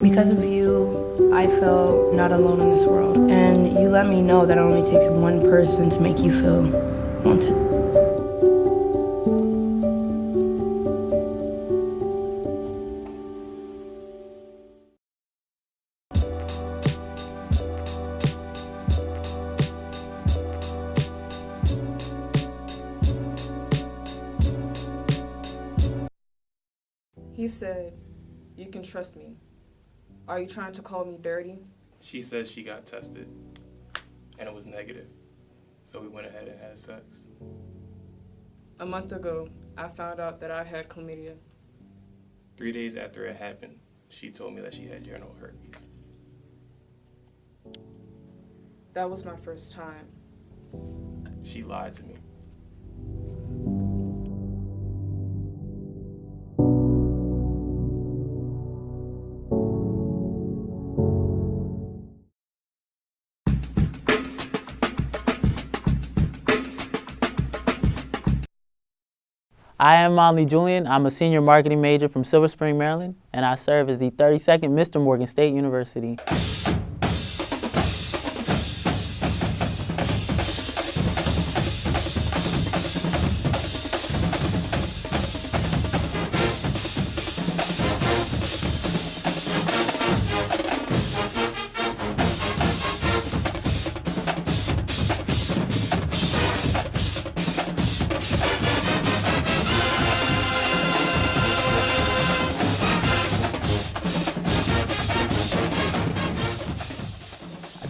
Because of you, I feel not alone in this world. And you let me know that it only takes one person to make you feel wanted. He said, "You can trust me. Are you trying to call me dirty?" She says she got tested, and it was negative. So we went ahead and had sex. A month ago, I found out that I had chlamydia. 3 days after it happened, she told me that she had genital herpes. That was my first time. She lied to me. I am Molly Julian. I'm a senior marketing major from Silver Spring, Maryland, and I serve as the 32nd Mr. Morgan State University.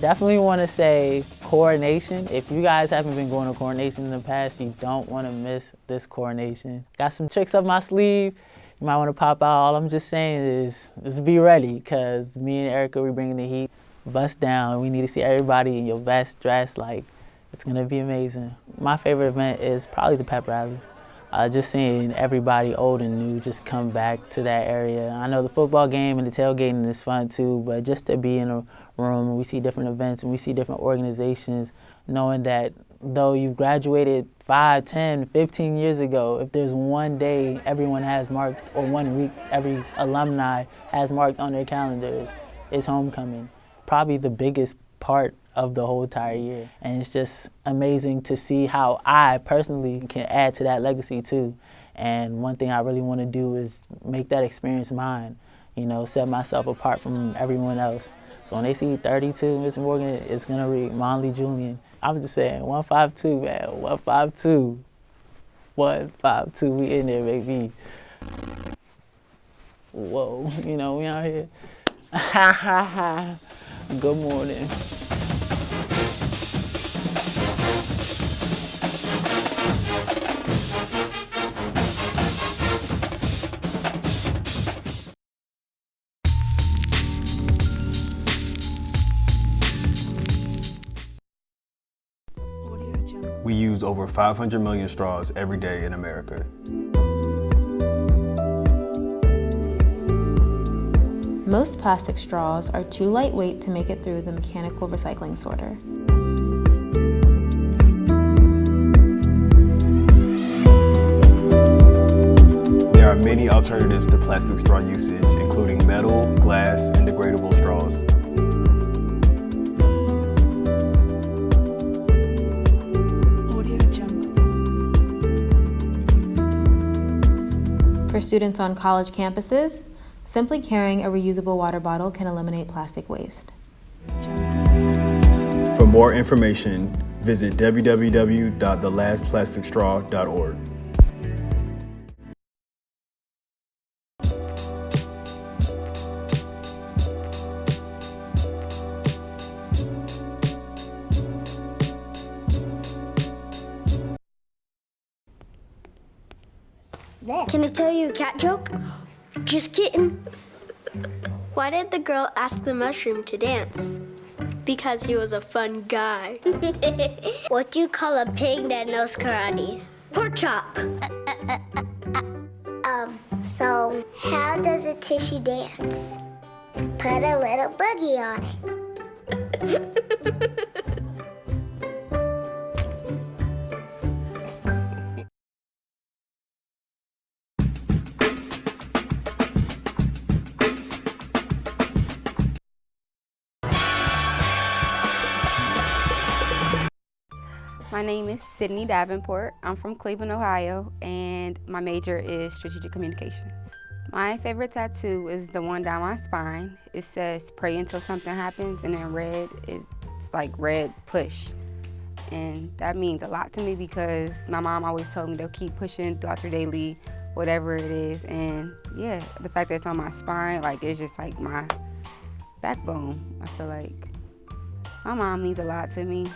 Definitely want to say coronation. If you guys haven't been going to coronation in the past, you don't want to miss this coronation. Got some tricks up my sleeve. You might want to pop out. All I'm just saying is just be ready, because me and Erica, we're bringing the heat. Bust down. We need to see everybody in your best dress. Like, it's going to be amazing. My favorite event is probably the pep rally. Just seeing everybody old and new just come back to that area. I know the football game and the tailgating is fun too, but just to be in a room and we see different events and we see different organizations, knowing that though you've graduated 5, 10, 15 years ago, if there's one day everyone has marked, or 1 week every alumni has marked on their calendars, it's homecoming. Probably the biggest part of the whole entire year. And it's just amazing to see how I personally can add to that legacy too. And one thing I really want to do is make that experience mine, you know, set myself apart from everyone else. So when they see 32 Miss Morgan, it's gonna read Molly Julian. I'm just saying 152, man, 152. 152, we in there, baby. Whoa, you know, we out here. Ha ha ha. Good morning. We use over 500 million straws every day in America. Most plastic straws are too lightweight to make it through the mechanical recycling sorter. There are many alternatives to plastic straw usage, including metal, glass, and degradable straws. For students on college campuses, simply carrying a reusable water bottle can eliminate plastic waste. For more information, visit www.thelastplasticstraw.org. Can I tell you a cat joke? Just kidding. Why did the girl ask the mushroom to dance? Because he was a fun guy. What do you call a pig that knows karate? Pork chop. So how does a tissue dance? Put a little boogie on it. My name is Sydney Davenport. I'm from Cleveland, Ohio, and my major is strategic communications. My favorite tattoo is the one down my spine. It says pray until something happens, and then red it's like red push. And that means a lot to me because my mom always told me to keep pushing throughout your daily whatever it is. And yeah, the fact that it's on my spine, like it's just like my backbone. I feel like my mom means a lot to me.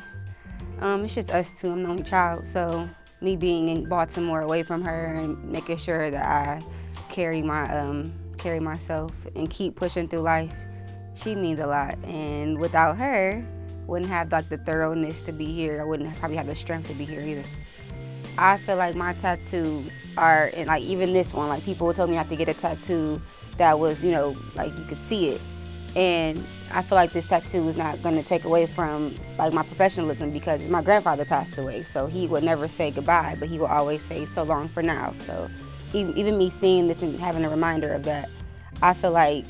It's just us two. I'm the only child, so me being in Baltimore away from her and making sure that I carry myself and keep pushing through life, she means a lot. And without her, wouldn't have like the thoroughness to be here. I wouldn't probably have the strength to be here either. I feel like my tattoos are, and like even this one, like people told me I had to get a tattoo that was, you know, like you could see it. And I feel like this tattoo is not gonna take away from like my professionalism because my grandfather passed away, so he would never say goodbye, but he would always say so long for now. So even me seeing this and having a reminder of that, I feel like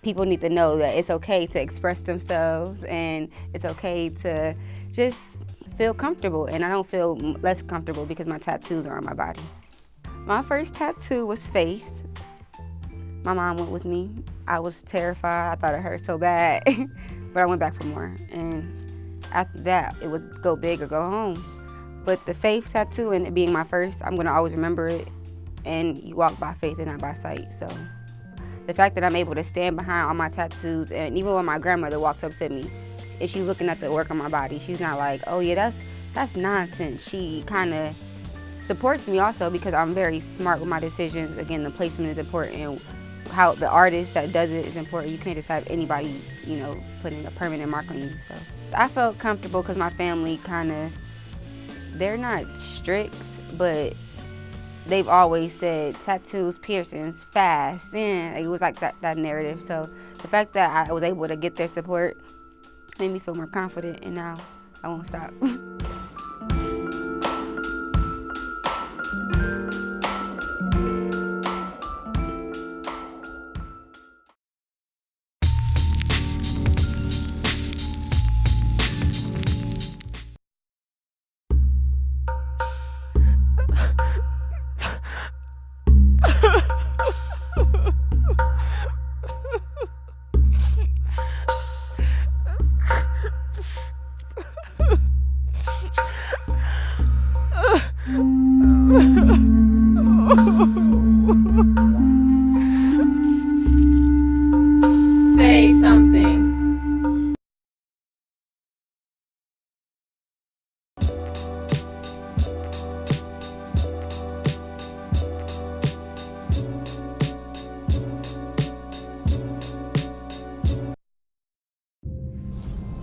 people need to know that it's okay to express themselves and it's okay to just feel comfortable. And I don't feel less comfortable because my tattoos are on my body. My first tattoo was Faith. My mom went with me. I was terrified. I thought it hurt so bad, but I went back for more. And after that, it was go big or go home. But the Faith tattoo and it being my first, I'm gonna always remember it. And you walk by faith and not by sight. So the fact that I'm able to stand behind all my tattoos, and even when my grandmother walks up to me and she's looking at the work on my body, she's not like, oh yeah, that's nonsense. She kind of supports me also because I'm very smart with my decisions. Again, the placement is important. How the artist that does it is important. You can't just have anybody, you know, putting a permanent mark on you. So I felt comfortable because my family they're not strict, but they've always said tattoos, piercings, fast, and it was like that narrative. So the fact that I was able to get their support made me feel more confident, and now I won't stop. Say something.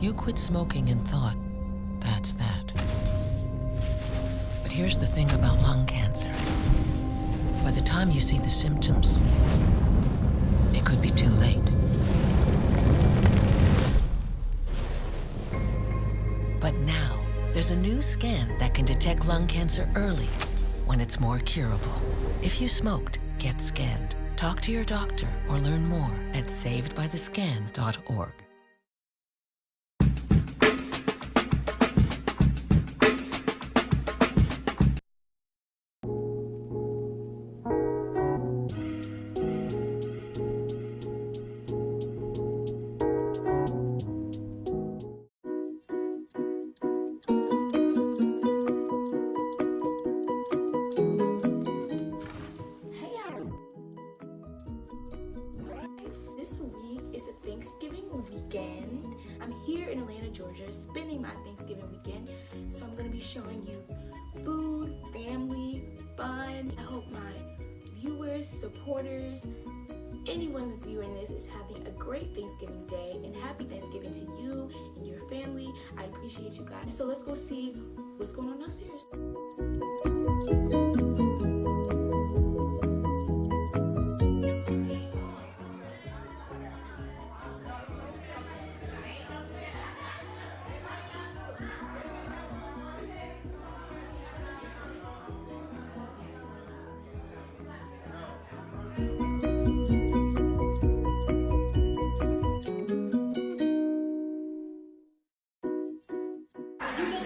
You quit smoking and thought, that's that. But here's the thing about lung cancer. By the time you see the symptoms, it could be too late. But now, there's a new scan that can detect lung cancer early, when it's more curable. If you smoked, get scanned. Talk to your doctor or learn more at savedbythescan.org. This week is a Thanksgiving weekend. I'm here in Atlanta, Georgia, spending my Thanksgiving weekend. So I'm gonna be showing you food, family, fun. I hope my viewers, supporters, anyone that's viewing this is having a great Thanksgiving day, and happy Thanksgiving to you and your family. I appreciate you guys. So let's go see what's going on downstairs.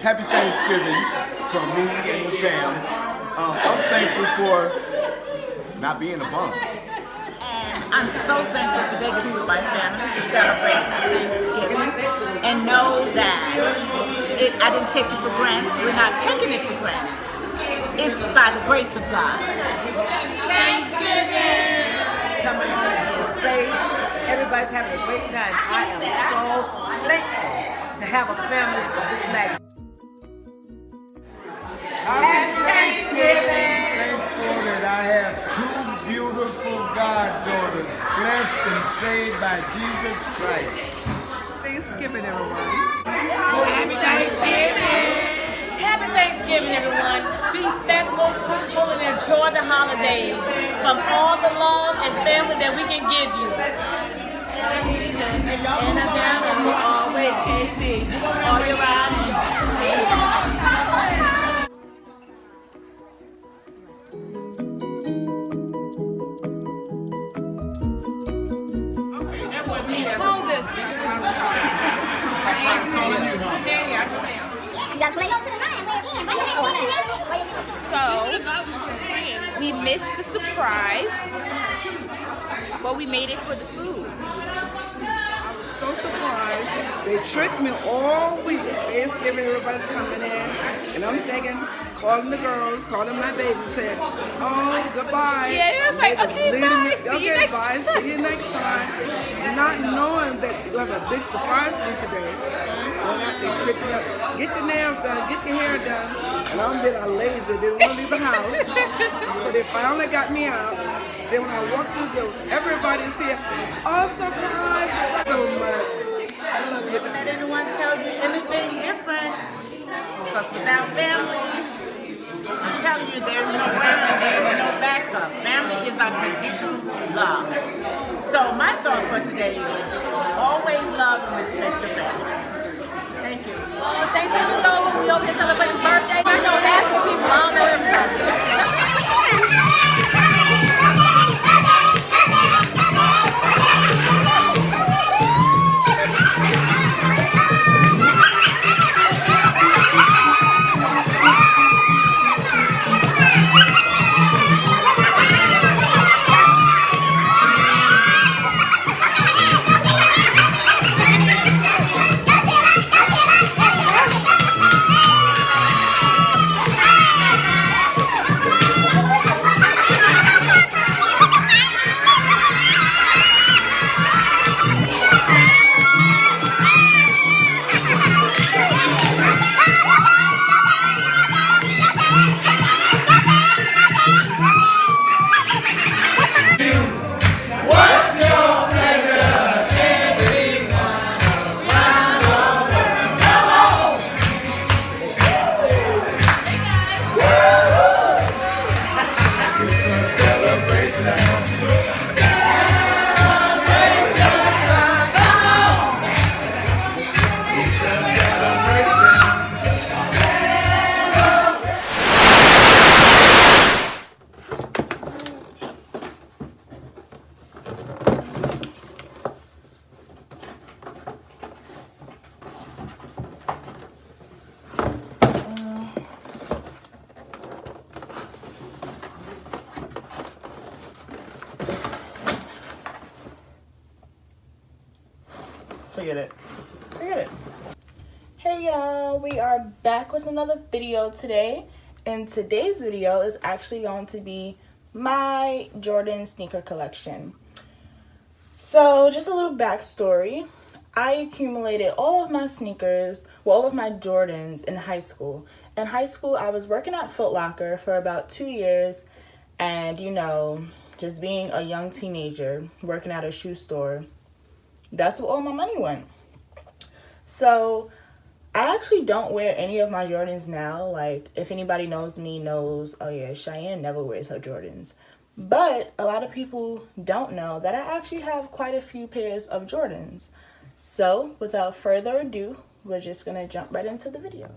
Happy Thanksgiving from me and the fam. I'm thankful for not being a bum. I'm so thankful today to be with my family to celebrate Thanksgiving and know that I didn't take it for granted. We're not taking it for granted. It's by the grace of God. Thanksgiving! Coming home and being safe. Everybody's having a great time. I am so thankful to have a family of this magnitude. Happy Thanksgiving! Thankful that I have two beautiful goddaughters, blessed and saved by Jesus Christ. Thanksgiving, everyone. Happy Thanksgiving! Happy Thanksgiving, everyone. Be thankful, fruitful, and enjoy the holidays from all the love and family that we can give you. And again, as always, KB, all your riding. Hold this. So, we missed the surprise, but we made it for the food. I was so surprised. They tricked me all week. Thanksgiving, everybody's coming in, and I'm thinking, calling the girls, calling my baby, said, "Oh, goodbye." Yeah, it was like, okay, bye. See you next time. See you next time. Not knowing that you have a big surprise for me today. They tricked me up. Get your nails done, get your hair done. And I'm been lazy, didn't want to leave the house. So they finally got me out. Then when I walked through the door, everybody's here. Oh, surprise! So much. I love you. Let anyone tell you anything different. Because without family, I'm telling you, there's no way and there's no backup. Family is unconditional love. So my thought for today is always love and respect your family. Thank you. Well, Thanksgiving's over. We over here celebrating birthday. I know half of the people. I don't know everybody. Forget it. Forget it. Hey y'all, we are back with another video today, and today's video is actually going to be my Jordan sneaker collection. So just a little backstory. I accumulated all of my sneakers, well, all of my Jordans in high school. In high school, I was working at Foot Locker for about 2 years, and you know, just being a young teenager working at a shoe store, that's where all my money went. So I actually don't wear any of my Jordans now. Like, if anybody knows me knows, oh yeah, Cheyenne never wears her Jordans. But a lot of people don't know that I actually have quite a few pairs of Jordans. So without further ado, we're just gonna jump right into the video.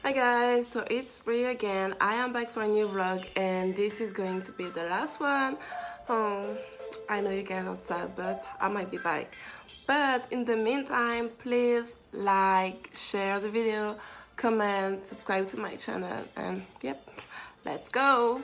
Hi guys, so it's Rhea again. I am back for a new vlog and this is going to be the last one. I know you guys are sad, but I might be back. But in the meantime, please like, share the video, comment, subscribe to my channel, and yep, let's go.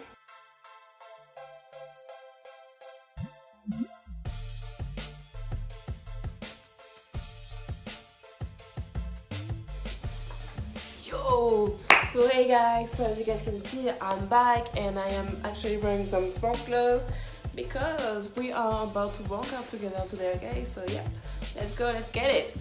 Yo! So hey guys, so as you guys can see, I'm back and I am actually wearing some sport clothes because we are about to work out together today, guys. So yeah, let's go, let's get it.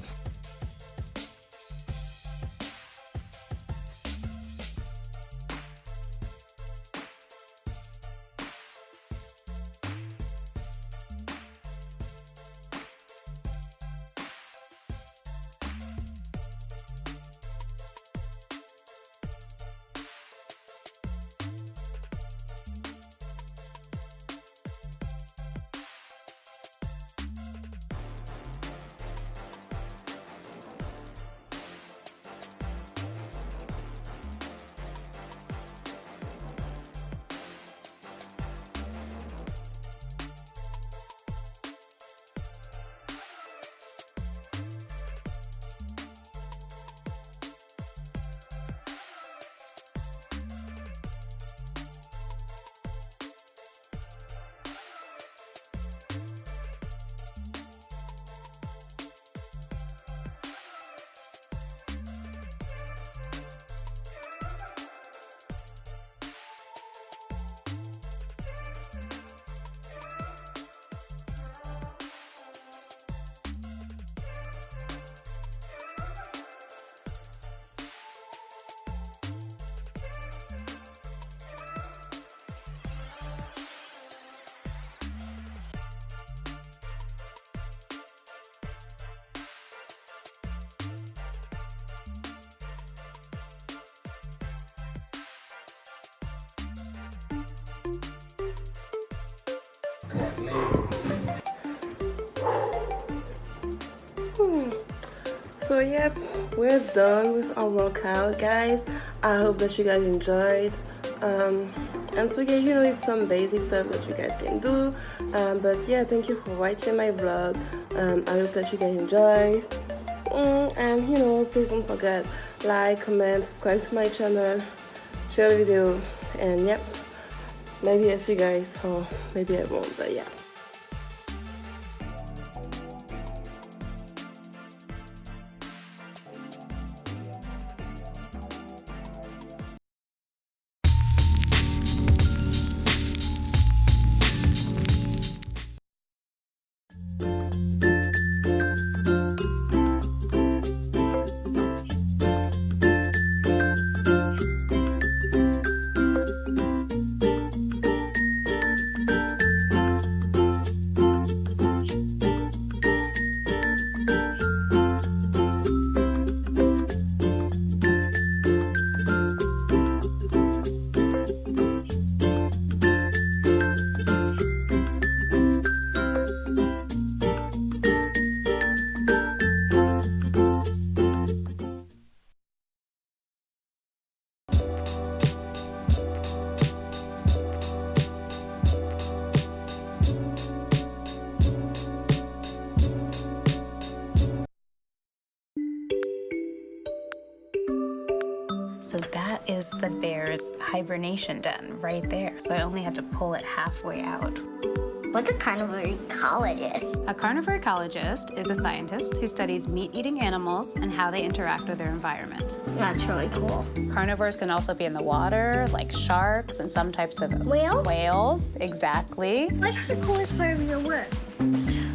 So yep, we're done with our workout, guys. I hope that you guys enjoyed. And so yeah, you know, it's some basic stuff that you guys can do. But yeah, thank you for watching my vlog. I hope that you guys enjoyed. And you know, please don't forget, like, comment, subscribe to my channel, share the video, and yep, maybe I'll see you guys, or maybe I won't, but yeah. So that is the bear's hibernation den right there. So I only had to pull it halfway out. What's a carnivore ecologist? A carnivore ecologist is a scientist who studies meat-eating animals and how they interact with their environment. That's really cool. Carnivores can also be in the water, like sharks and some types of whales. Whales, exactly. What's the coolest part of your work?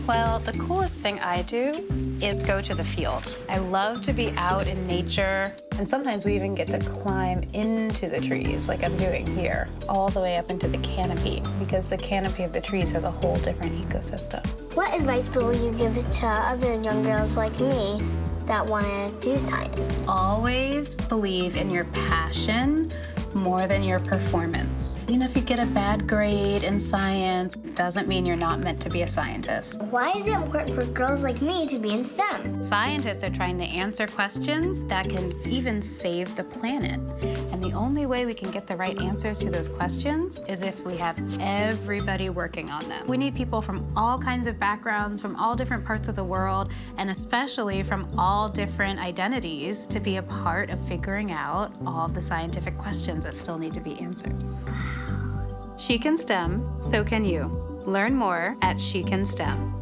Well, the coolest thing I do is go to the field. I love to be out in nature, and sometimes we even get to climb into the trees, like I'm doing here, all the way up into the canopy, because the canopy of the trees has a whole different ecosystem. What advice will you give to other young girls like me that want to do science? Always believe in your passion more than your performance. Even if you get a bad grade in science, doesn't mean you're not meant to be a scientist. Why is it important for girls like me to be in STEM? Scientists are trying to answer questions that can even save the planet. And the only way we can get the right answers to those questions is if we have everybody working on them. We need people from all kinds of backgrounds, from all different parts of the world, and especially from all different identities to be a part of figuring out all of the scientific questions that still need to be answered. She can STEM, so can you. Learn more at She Can STEM.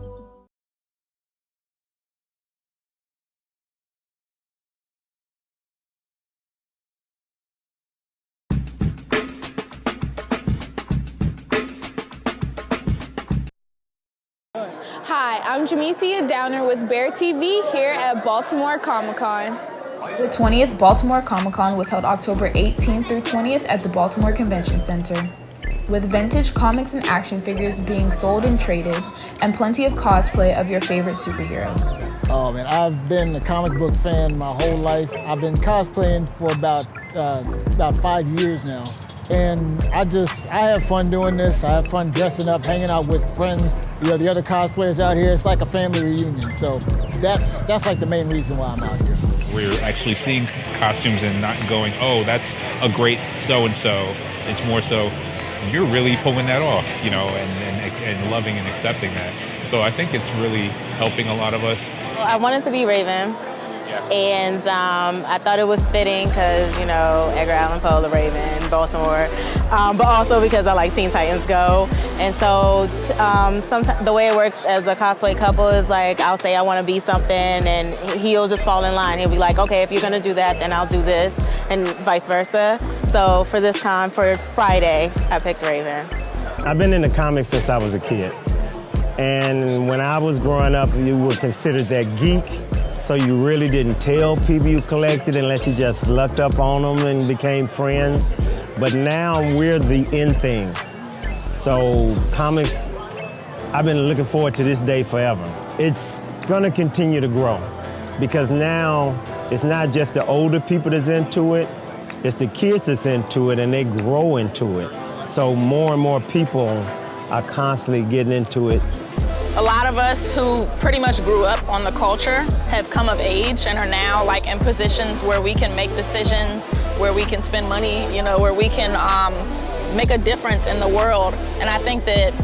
Hi, I'm Jamesia Downer with BearTV here at Baltimore Comic-Con. The 20th Baltimore Comic-Con was held October 18th through 20th at the Baltimore Convention Center, with vintage comics and action figures being sold and traded, and plenty of cosplay of your favorite superheroes. Oh man, I've been a comic book fan my whole life. I've been cosplaying for about 5 years now. And I have fun doing this. I have fun dressing up, hanging out with friends, the other cosplayers out here. It's like a family reunion. So that's like the main reason why I'm out here. We're actually seeing costumes and not going, oh, that's a great so-and-so. It's more so, you're really pulling that off, and loving and accepting that. So I think it's really helping a lot of us. Well, I wanted to be Raven. And I thought it was fitting because, Edgar Allan Poe, the Raven, Baltimore, but also because I like Teen Titans Go. And so sometimes the way it works as a cosplay couple is like, I'll say I want to be something and he'll just fall in line. He'll be like, okay, if you're going to do that, then I'll do this, and vice versa. So for this con, for Friday, I picked Raven. I've been in the comics since I was a kid. And when I was growing up, you were considered that geek. So you really didn't tell people you collected unless you just lucked up on them and became friends. But now we're the in thing. So comics, I've been looking forward to this day forever. It's gonna continue to grow because now it's not just the older people that's into it, it's the kids that's into it and they grow into it. So more and more people are constantly getting into it. A lot of us who pretty much grew up on the culture have come of age and are now in positions where we can make decisions, where we can spend money, where we can make a difference in the world. And I think that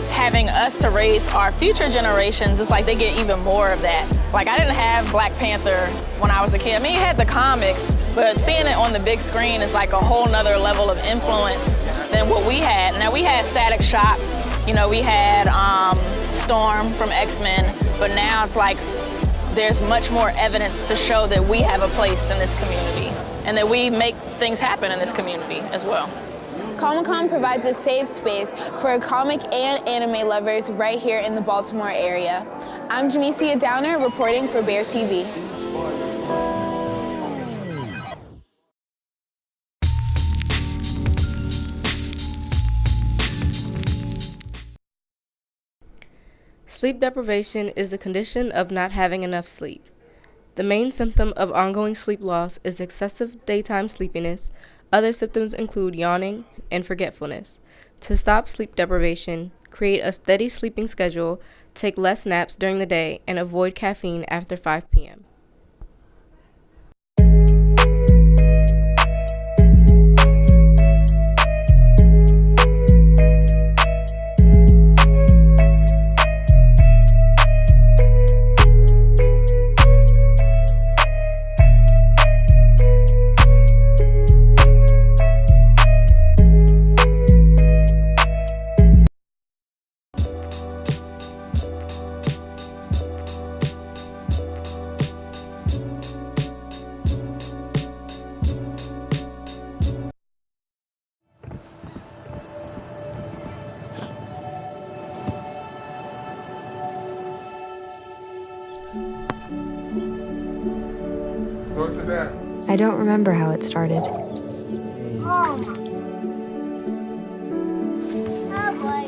having us to raise our future generations, it's like they get even more of that. I didn't have Black Panther when I was a kid. I mean, you had the comics, but seeing it on the big screen is like a whole nother level of influence than what we had. Now, we had Static Shock. We had Storm from X-Men, but now it's like there's much more evidence to show that we have a place in this community and that we make things happen in this community as well. Comic-Con provides a safe space for comic and anime lovers right here in the Baltimore area. I'm Jamesia Downer reporting for BearTV. Sleep deprivation is the condition of not having enough sleep. The main symptom of ongoing sleep loss is excessive daytime sleepiness. Other symptoms include yawning and forgetfulness. To stop sleep deprivation, create a steady sleeping schedule, take less naps during the day, and avoid caffeine after 5 p.m. I don't remember how it started.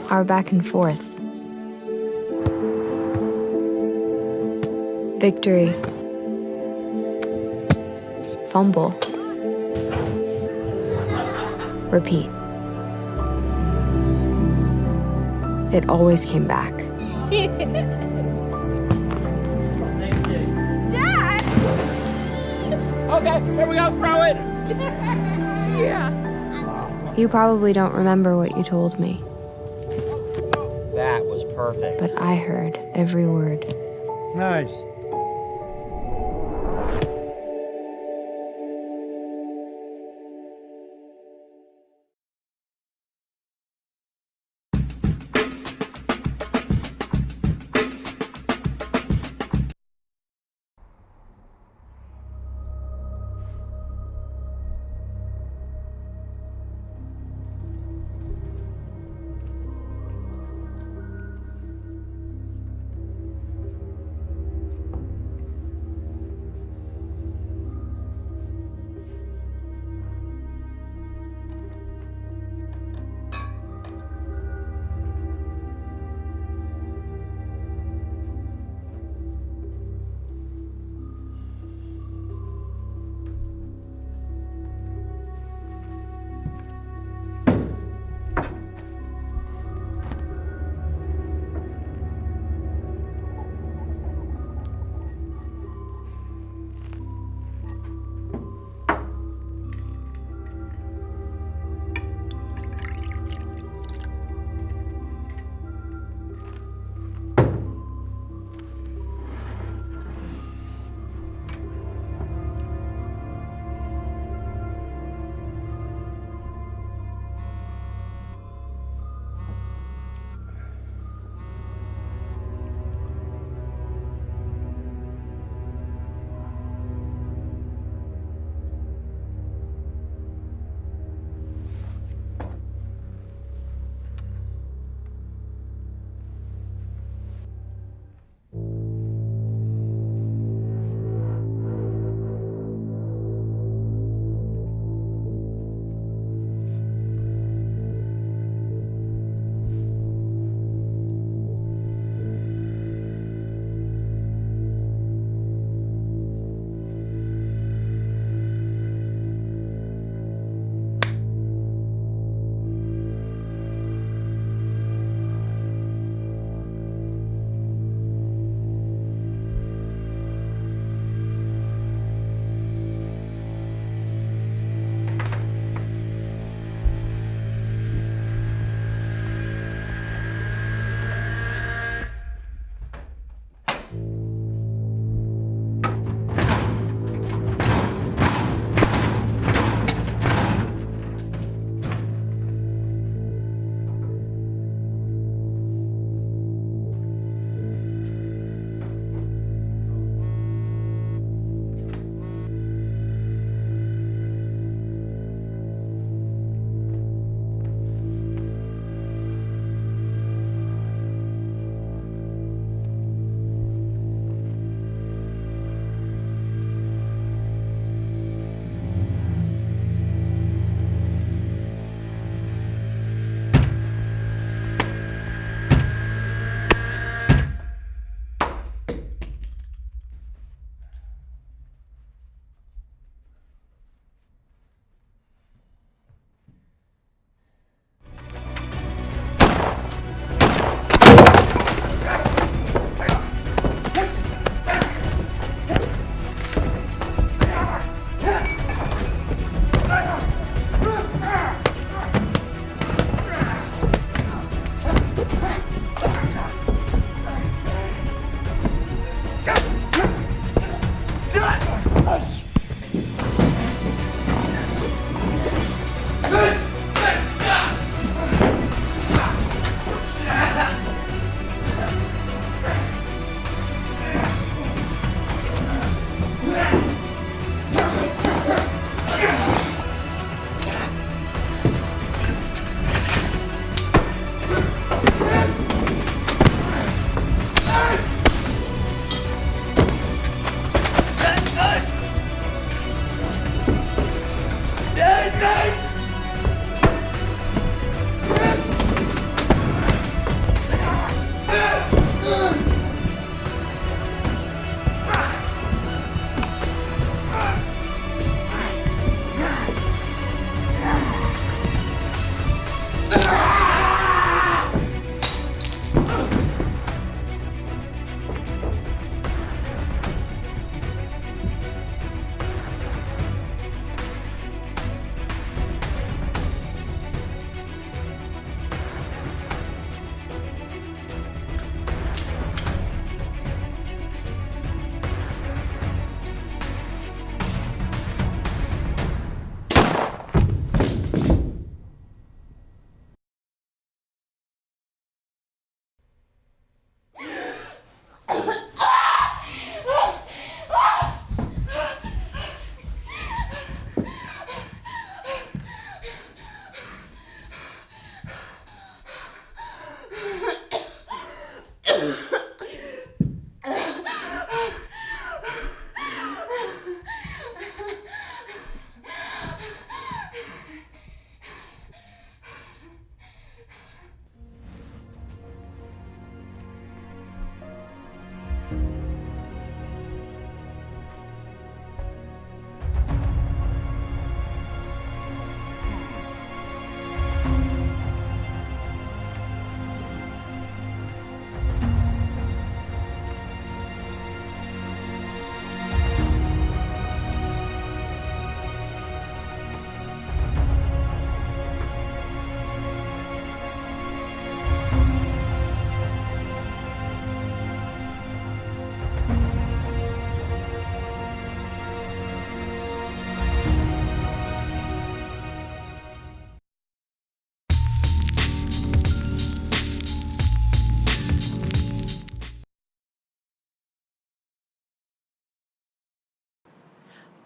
Our back and forth. Victory. Fumble. repeat. It always came back. Dad! Okay, here we go, throw it! Yeah. You probably don't remember what you told me, That was perfect. but I heard every word. Nice.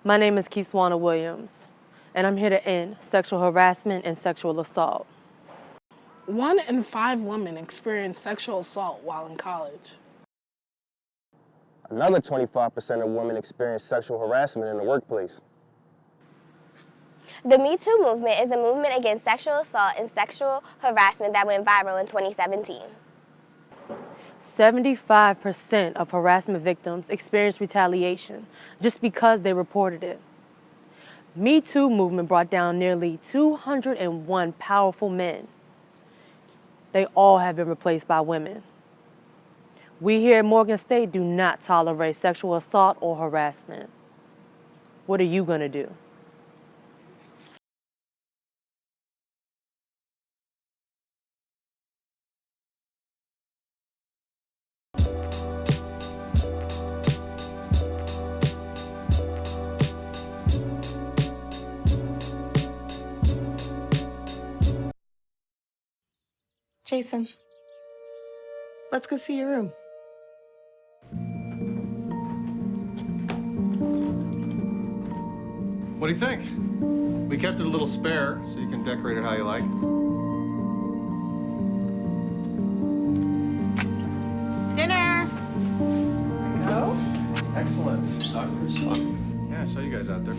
My name is Keiswana Williams, and I'm here to end sexual harassment and sexual assault. 1 in 5 women experience sexual assault while in college. Another 25% of women experience sexual harassment in the workplace. The Me Too movement is a movement against sexual assault and sexual harassment that went viral in 2017. 75% of harassment victims experience retaliation just because they reported it. Me Too movement brought down nearly 201 powerful men. They all have been replaced by women. We here at Morgan State do not tolerate sexual assault or harassment. What are you going to do? Jason, let's go see your room. What do you think? We kept it a little spare, so you can decorate it how you like. Dinner. Go. Excellent. Soccer is fun. Yeah, I saw you guys out there.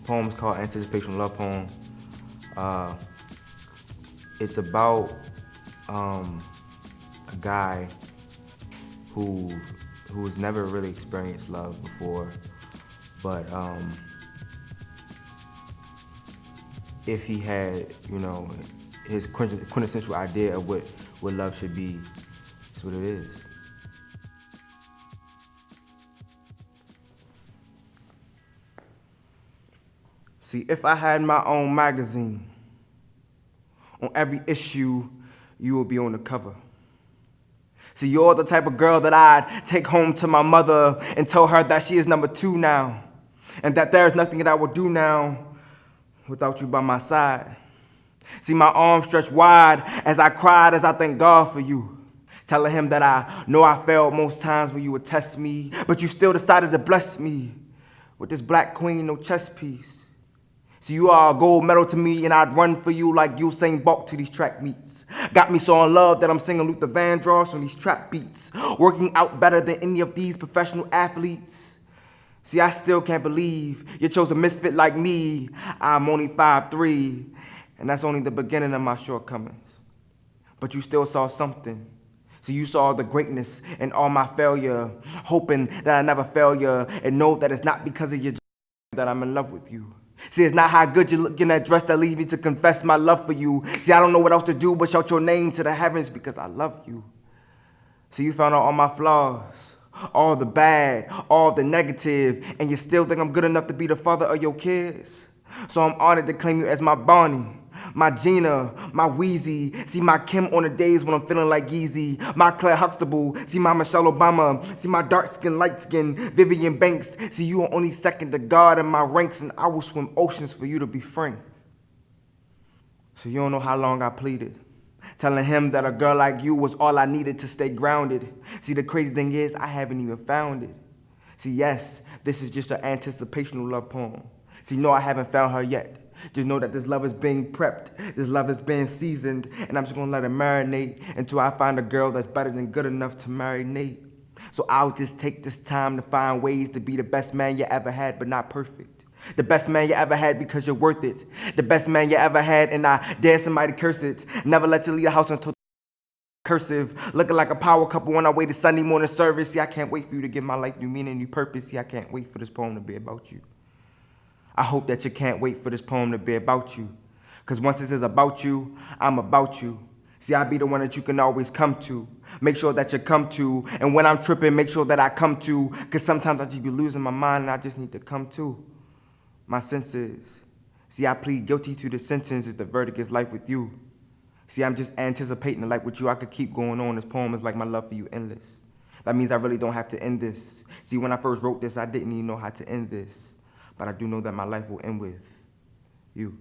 Poem's called Anticipation Love Poem. It's about a guy who has never really experienced love before, but if he had, you know, his quintessential idea of what love should be, that's what it is. See, if I had my own magazine, on every issue, you would be on the cover. See, you're the type of girl that I'd take home to my mother and tell her that she is number 2 now, and that there's nothing that I would do now without you by my side. See, my arms stretched wide as I cried as I thank God for you, telling him that I know I failed most times when you would test me, but you still decided to bless me with this black queen, no chess piece. See, you are a gold medal to me, and I'd run for you like Usain Bolt to these track meets. Got me so in love that I'm singing Luther Vandross on these trap beats, working out better than any of these professional athletes. See, I still can't believe you chose a misfit like me. I'm only 5'3", and that's only the beginning of my shortcomings. But you still saw something. So you saw the greatness in all my failure, hoping that I never fail you, and know that it's not because of your that I'm in love with you. See, it's not how good you look in that dress that leads me to confess my love for you. See, I don't know what else to do but shout your name to the heavens because I love you. See, you found out all my flaws, all the bad, all the negative, and you still think I'm good enough to be the father of your kids. So I'm honored to claim you as my Bonnie, my Gina, my Wheezy. See, my Kim on the days when I'm feeling like Yeezy, my Claire Huxtable. See, my Michelle Obama. See, my dark skin, light skin, Vivian Banks. See, you are only second to God in my ranks, and I will swim oceans for you to be frank. So you don't know how long I pleaded, telling him that a girl like you was all I needed to stay grounded. See, the crazy thing is, I haven't even found it. See, yes, this is just an anticipational love poem. See, no, I haven't found her yet. Just know that this love is being prepped, this love is being seasoned, and I'm just gonna let it marinate until I find a girl that's better than good enough to marry Nate. So I'll just take this time to find ways to be the best man you ever had, but not perfect. The best man you ever had because you're worth it. The best man you ever had, and I dare somebody curse it. Never let you leave the house until cursive. Looking like a power couple on our way to Sunday morning service. See, I can't wait for you to give my life new meaning, new purpose. See, I can't wait for this poem to be about you. I hope that you can't wait for this poem to be about you. Because once this is about you, I'm about you. See, I'll be the one that you can always come to. Make sure that you come to. And when I'm tripping, make sure that I come to. Because sometimes I just be losing my mind and I just need to come to my senses. See, I plead guilty to the sentence if the verdict is life with you. See, I'm just anticipating the life with you. I could keep going on. This poem is like my love for you endless. That means I really don't have to end this. See, when I first wrote this, I didn't even know how to end this. But I do know that my life will end with you.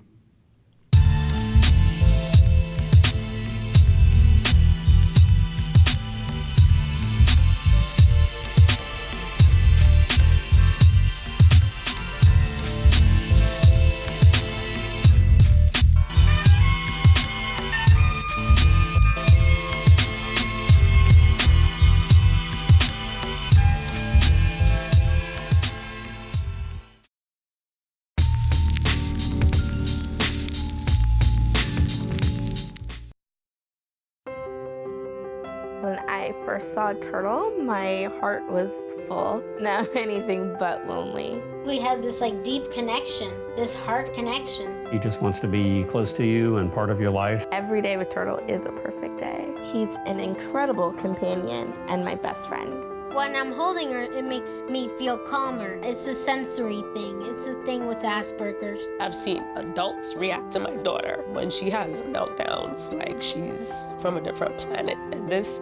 When I first saw Turtle, my heart was full. Now I'm anything but lonely. We had this deep connection, this heart connection. He just wants to be close to you and part of your life. Every day with Turtle is a perfect day. He's an incredible companion and my best friend. When I'm holding her, it makes me feel calmer. It's a sensory thing. It's a thing with Asperger's. I've seen adults react to my daughter when she has meltdowns, like she's from a different planet. And this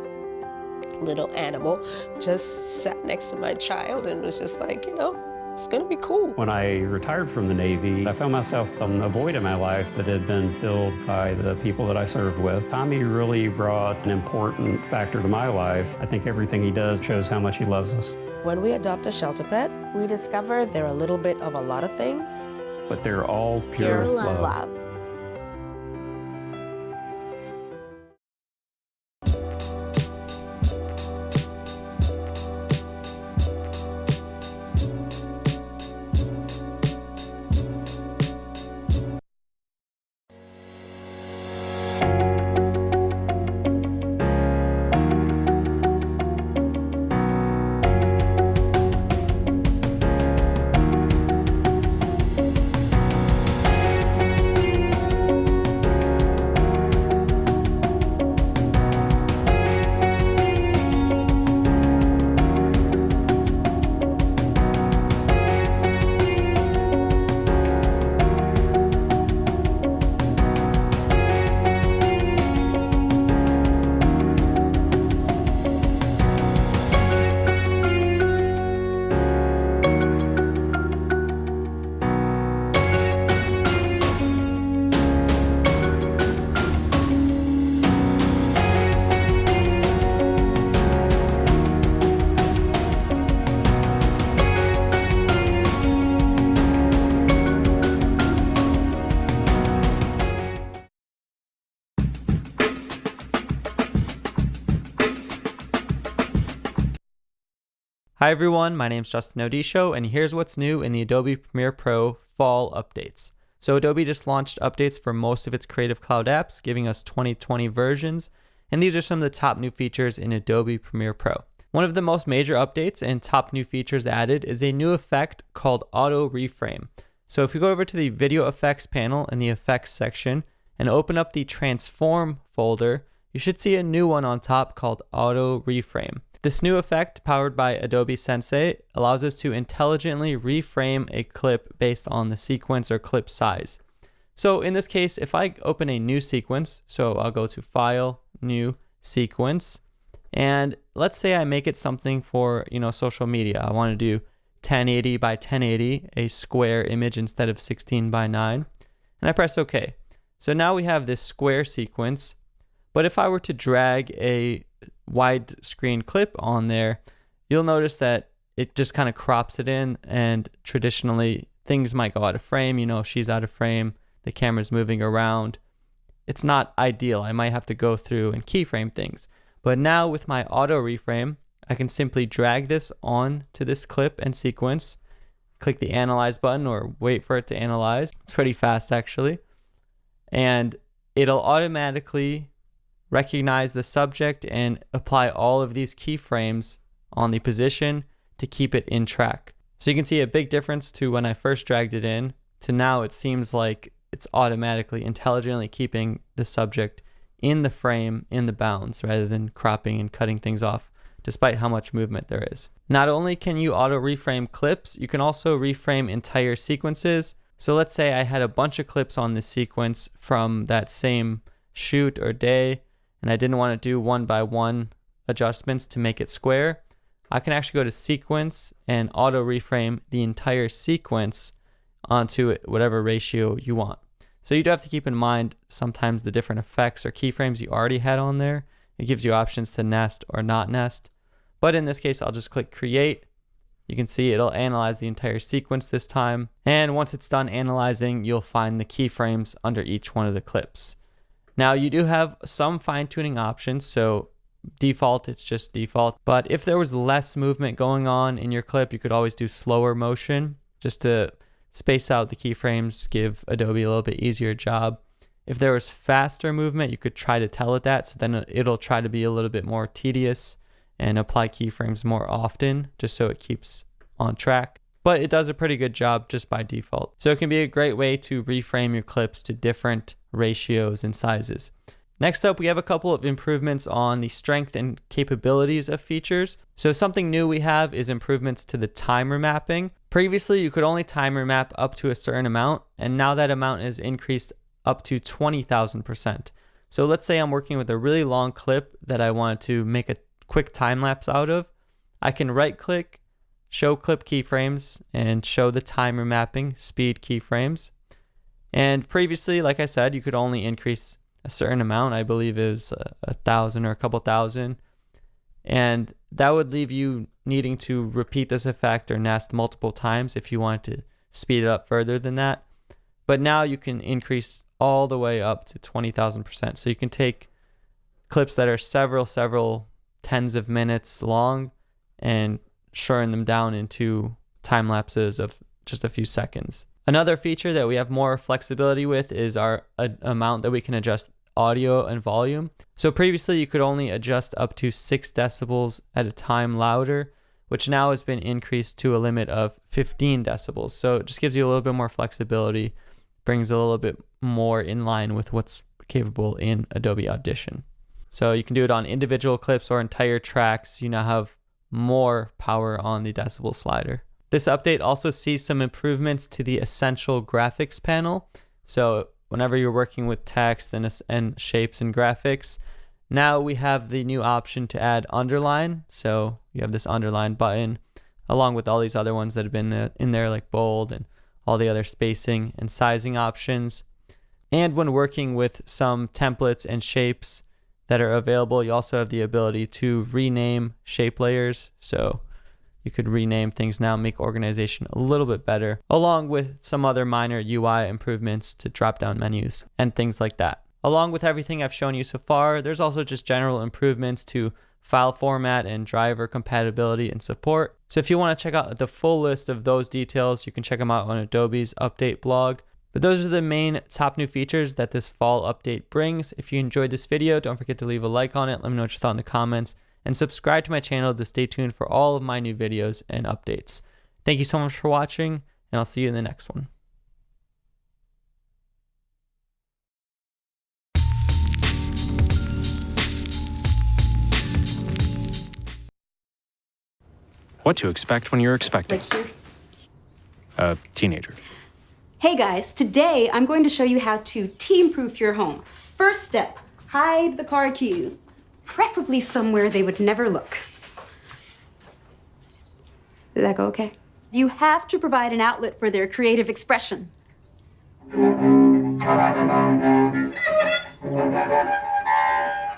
little animal just sat next to my child and was just like, it's gonna be cool. When I retired from the Navy, I found myself on a void in my life that had been filled by the people that I served with. Tommy really brought an important factor to my life. I think everything he does shows how much he loves us. When we adopt a shelter pet, we discover they're a little bit of a lot of things. But they're all pure love. Hi everyone, my name is Justin Odisho, and here's what's new in the Adobe Premiere Pro fall updates. So Adobe just launched updates for most of its Creative Cloud apps, giving us 2020 versions, and these are some of the top new features in Adobe Premiere Pro. One of the most major updates and top new features added is a new effect called Auto Reframe. So if you go over to the Video Effects panel in the Effects section and open up the Transform folder, you should see a new one on top called Auto Reframe. This new effect, powered by Adobe Sensei, allows us to intelligently reframe a clip based on the sequence or clip size. So in this case, if I open a new sequence, so I'll go to File, New Sequence, and let's say I make it something for, social media. I want to do 1080 by 1080, a square image instead of 16 by 9, and I press OK. So now we have this square sequence, but if I were to drag a widescreen clip on there, you'll notice that it just kind of crops it in, and traditionally things might go out of frame. If she's out of frame, the camera's moving around. It's not ideal. I might have to go through and keyframe things. But now with my auto reframe, I can simply drag this on to this clip and sequence, click the analyze button or wait for it to analyze. It's pretty fast actually. And it'll automatically recognize the subject and apply all of these keyframes on the position to keep it in track. So you can see a big difference to when I first dragged it in to now. It seems like it's automatically, intelligently keeping the subject in the frame, in the bounds, rather than cropping and cutting things off, despite how much movement there is. Not only can you auto reframe clips, you can also reframe entire sequences. So let's say I had a bunch of clips on this sequence from that same shoot or day, and I didn't want to do one by one adjustments to make it square. I can actually go to sequence and auto reframe the entire sequence onto whatever ratio you want. So you do have to keep in mind sometimes the different effects or keyframes you already had on there. It gives you options to nest or not nest. But in this case, I'll just click create. You can see it'll analyze the entire sequence this time. And once it's done analyzing, you'll find the keyframes under each one of the clips. Now you do have some fine tuning options. So default, it's just default. But if there was less movement going on in your clip, you could always do slower motion just to space out the keyframes, give Adobe a little bit easier job. If there was faster movement, you could try to tell it that, so then it'll try to be a little bit more tedious and apply keyframes more often, just so it keeps on track. But it does a pretty good job just by default. So it can be a great way to reframe your clips to different ratios and sizes. Next up, we have a couple of improvements on the strength and capabilities of features. So something new we have is improvements to the timer mapping. Previously, you could only timer map up to a certain amount, and now that amount is increased up to 20,000%. So let's say I'm working with a really long clip that I want to make a quick time lapse out of. I can right click, show clip keyframes, and show the timer mapping speed keyframes. And previously, like I said, you could only increase a certain amount. I believe it was 1,000 or a couple thousand. And that would leave you needing to repeat this effect or nest multiple times if you wanted to speed it up further than that. But now you can increase all the way up to 20,000%. So you can take clips that are several tens of minutes long and shorten them down into time lapses of just a few seconds. Another feature that we have more flexibility with is our amount that we can adjust audio and volume. So previously you could only adjust up to 6 decibels at a time louder, which now has been increased to a limit of 15 decibels. So it just gives you a little bit more flexibility, brings a little bit more in line with what's capable in Adobe Audition. So you can do it on individual clips or entire tracks. You now have more power on the decibel slider. This update also sees some improvements to the essential graphics panel. So whenever you're working with text and shapes and graphics, now we have the new option to add underline. So you have this underline button along with all these other ones that have been in there, like bold and all the other spacing and sizing options. And when working with some templates and shapes that are available, you also have the ability to rename shape layers. So you could rename things now, make organization a little bit better, along with some other minor UI improvements to drop-down menus and things like that. Along with everything I've shown you so far, there's also just general improvements to file format and driver compatibility and support. So if you want to check out the full list of those details, you can check them out on Adobe's update blog. But those are the main top new features that this fall update brings. If you enjoyed this video, don't forget to leave a like on it. Let me know what you thought in the comments. And subscribe to my channel to stay tuned for all of my new videos and updates. Thank you so much for watching, and I'll see you in the next one. What to expect when you're expecting a teenager. Hey guys, today I'm going to show you how to teen-proof your home. First step, hide the car keys, preferably somewhere they would never look. Did that go okay? You have to provide an outlet for their creative expression.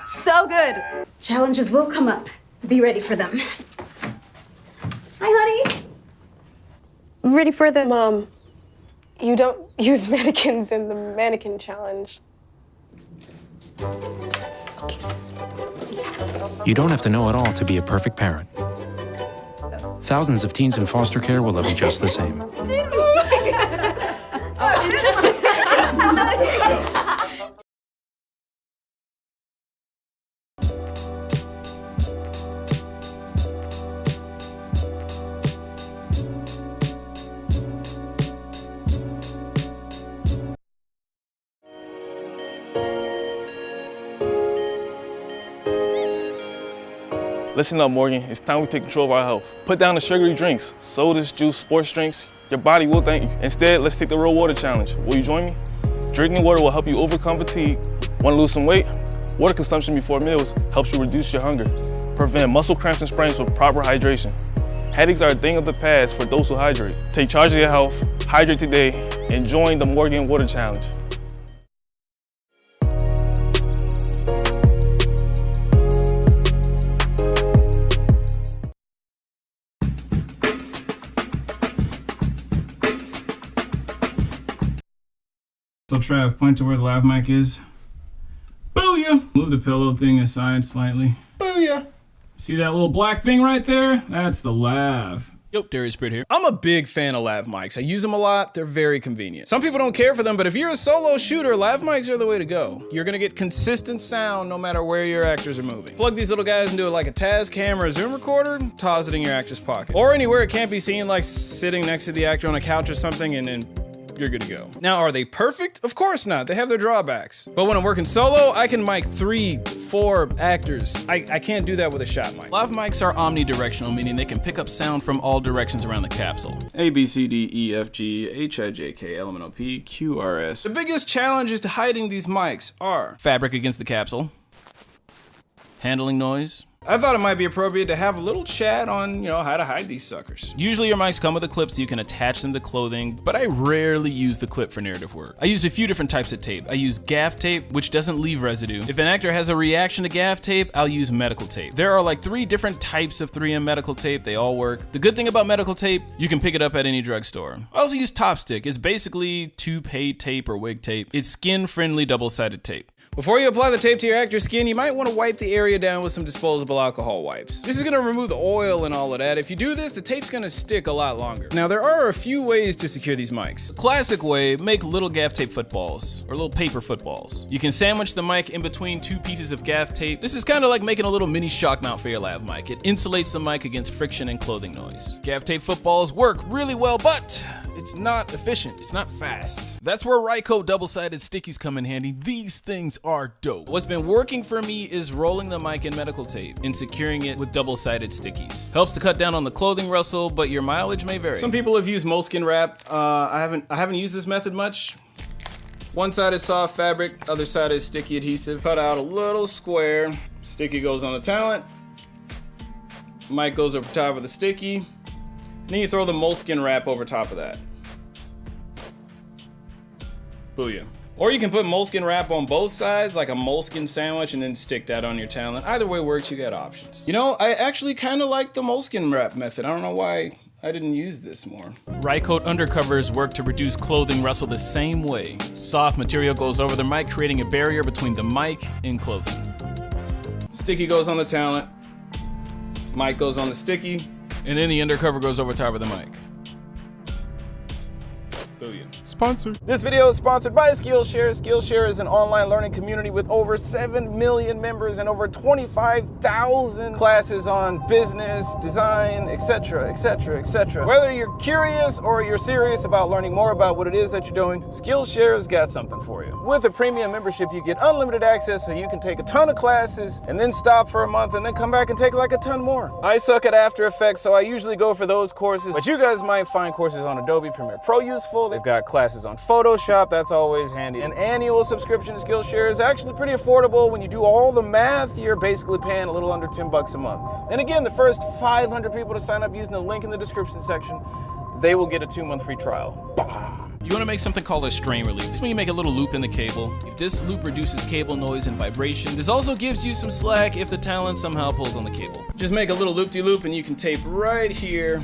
So good. Challenges will come up. Be ready for them. Hi, honey. I'm ready for the... Mom, you don't use mannequins in the mannequin challenge. You don't have to know it all to be a perfect parent. thousands of teens in foster care will love you just the same. Listen up, Morgan. It's time we take control of our health. Put down the sugary drinks, sodas, juice, sports drinks. Your body will thank you. Instead, let's take the real water challenge. Will you join me? Drinking water will help you overcome fatigue. Want to lose some weight? Water consumption before meals helps you reduce your hunger. Prevent muscle cramps and sprains with proper hydration. Headaches are a thing of the past for those who hydrate. Take charge of your health, hydrate today, and join the Morgan Water Challenge. So Trav, point to where the lav mic is. Booyah! Move the pillow thing aside slightly. Booyah! See that little black thing right there? That's the lav. Yo, Darius Britt here. I'm a big fan of lav mics. I use them a lot. They're very convenient. Some people don't care for them, but if you're a solo shooter, lav mics are the way to go. You're gonna get consistent sound no matter where your actors are moving. Plug these little guys into it like a Tascam or a Zoom recorder, toss it in your actor's pocket. Or anywhere it can't be seen, like sitting next to the actor on a couch or something, and then you're good to go. Now, are they perfect? Of course not. They have their drawbacks. But when I'm working solo, I can mic 3, 4 actors. I can't do that with a shot mic. Lav mics are omnidirectional, meaning they can pick up sound from all directions around the capsule. A, B, C, D, E, F, G, H, I, J, K, L, M, N, O, P, Q, R, S. The biggest challenges to hiding these mics are fabric against the capsule, handling noise. I thought it might be appropriate to have a little chat on, how to hide these suckers. Usually your mics come with a clip so you can attach them to clothing, but I rarely use the clip for narrative work. I use a few different types of tape. I use gaff tape, which doesn't leave residue. If an actor has a reaction to gaff tape, I'll use medical tape. There are like 3 different types of 3M medical tape. They all work. The good thing about medical tape, you can pick it up at any drugstore. I also use Top Stick. It's basically toupee tape or wig tape. It's skin-friendly double-sided tape. Before you apply the tape to your actor's skin, you might want to wipe the area down with some disposable alcohol wipes. This is going to remove the oil and all of that. If you do this, the tape's going to stick a lot longer. Now, there are a few ways to secure these mics. The classic way, make little gaff tape footballs, or little paper footballs. You can sandwich the mic in between 2 pieces of gaff tape. This is kind of like making a little mini shock mount for your lav mic. It insulates the mic against friction and clothing noise. Gaff tape footballs work really well, but it's not efficient. It's not fast. That's where Rycoat double-sided stickies come in handy. These things are dope. What's been working for me is rolling the mic in medical tape and securing it with double-sided stickies. Helps to cut down on the clothing rustle, but your mileage may vary. Some people have used moleskin wrap. I haven't used this method much. One side is soft fabric, other side is sticky adhesive. Cut out a little square. Sticky goes on the talent. Mic goes over top of the sticky. Then you throw the moleskin wrap over top of that. Booyah. Or you can put moleskin wrap on both sides, like a moleskin sandwich, and then stick that on your talent. Either way works, you got options. I actually kind of like the moleskin wrap method. I don't know why I didn't use this more. Rycoat undercovers work to reduce clothing rustle the same way. Soft material goes over the mic, creating a barrier between the mic and clothing. Sticky goes on the talent. Mic goes on the sticky. And then the undercover goes over top of the mic. Booyah. Sponsored. This video is sponsored by Skillshare. Skillshare is an online learning community with over 7 million members and over 25,000 classes on business, design, etc., etc., etc. Whether you're curious or you're serious about learning more about what it is that you're doing, Skillshare's got something for you. With a premium membership, you get unlimited access so you can take a ton of classes and then stop for a month and then come back and take like a ton more. I suck at After Effects, so I usually go for those courses, but you guys might find courses on Adobe Premiere Pro useful. They've got classes on Photoshop, that's always handy. An annual subscription to Skillshare is actually pretty affordable. When you do all the math, you're basically paying a little under $10 a month. And again, the first 500 people to sign up using the link in the description section, they will get a 2-month free trial. You want to make something called a strain relief. This is when you make a little loop in the cable. If this loop reduces cable noise and vibration, this also gives you some slack if the talent somehow pulls on the cable. Just make a little loop-de-loop and you can tape right here.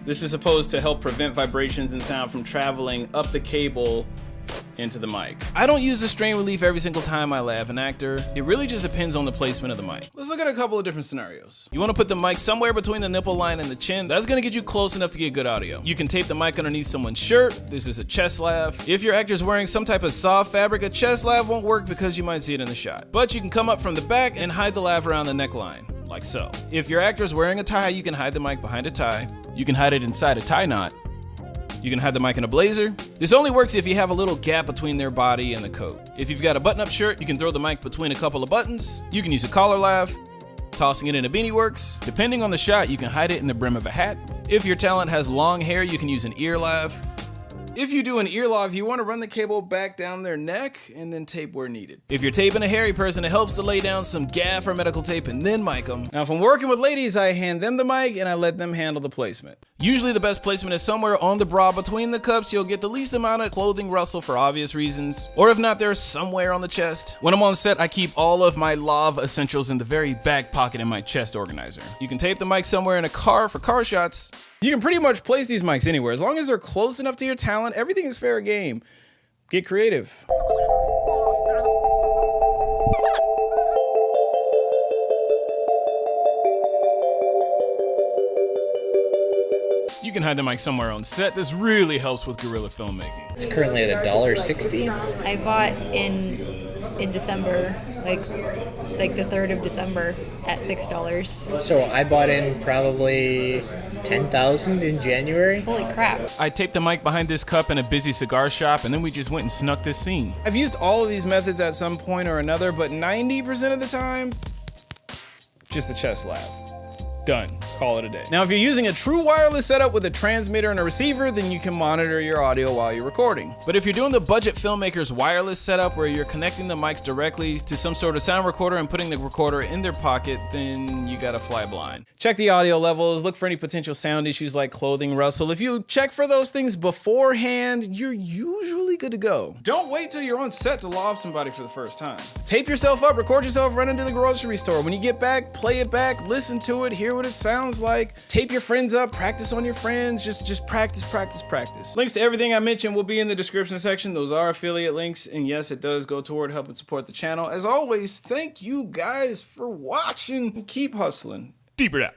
This is supposed to help prevent vibrations and sound from traveling up the cable into the mic. I don't use the strain relief every single time I laugh an actor. It really just depends on the placement of the mic. Let's look at a couple of different scenarios. You want to put the mic somewhere between the nipple line and the chin. That's going to get you close enough to get good audio. You can tape the mic underneath someone's shirt. This is a chest laugh. If your actor's wearing some type of soft fabric, a chest laugh won't work because you might see it in the shot. But you can come up from the back and hide the laugh around the neckline, like so. If your actor's wearing a tie, you can hide the mic behind a tie. You can hide it inside a tie knot. You can hide the mic in a blazer. This only works if you have a little gap between their body and the coat. If you've got a button-up shirt, you can throw the mic between a couple of buttons. You can use a collar laugh. Tossing it in a beanie works. Depending on the shot, you can hide it in the brim of a hat. If your talent has long hair, you can use an ear laugh. If you do an ear laugh, you want to run the cable back down their neck and then tape where needed. If you're taping a hairy person, it helps to lay down some gaff or medical tape and then mic them. Now, if I'm working with ladies, I hand them the mic and I let them handle the placement. Usually the best placement is somewhere on the bra between the cups. You'll get the least amount of clothing rustle for obvious reasons. Or if not, they're somewhere on the chest. When I'm on set, I keep all of my love essentials in the very back pocket in my chest organizer. You can tape the mic somewhere in a car for car shots. You can pretty much place these mics anywhere. As long as they're close enough to your talent, everything is fair game. Get creative. You can hide the mic somewhere on set. This really helps with guerrilla filmmaking. It's currently at $1.60. I bought in December, like the 3rd of December at $6. So I bought in probably 10,000 in January. Holy crap. I taped the mic behind this cup in a busy cigar shop, and then we just went and snuck this scene. I've used all of these methods at some point or another, but 90% of the time, just a chest laugh. Done. Call it a day. Now, if you're using a true wireless setup with a transmitter and a receiver, then you can monitor your audio while you're recording. But if you're doing the budget filmmaker's wireless setup where you're connecting the mics directly to some sort of sound recorder and putting the recorder in their pocket, then you gotta fly blind. Check the audio levels, look for any potential sound issues like clothing rustle. If you check for those things beforehand, you're usually good to go. Don't wait till you're on set to lob somebody for the first time. Tape yourself up, record yourself, run into the grocery store. When you get back, play it back, listen to it, hear what it sounds like. Tape your friends up, practice on your friends, just practice. Links to everything I mentioned will be in the description section. Those are affiliate links, and yes, it does go toward helping support the channel. As always, thank you guys for watching. Keep hustling. Deeper out.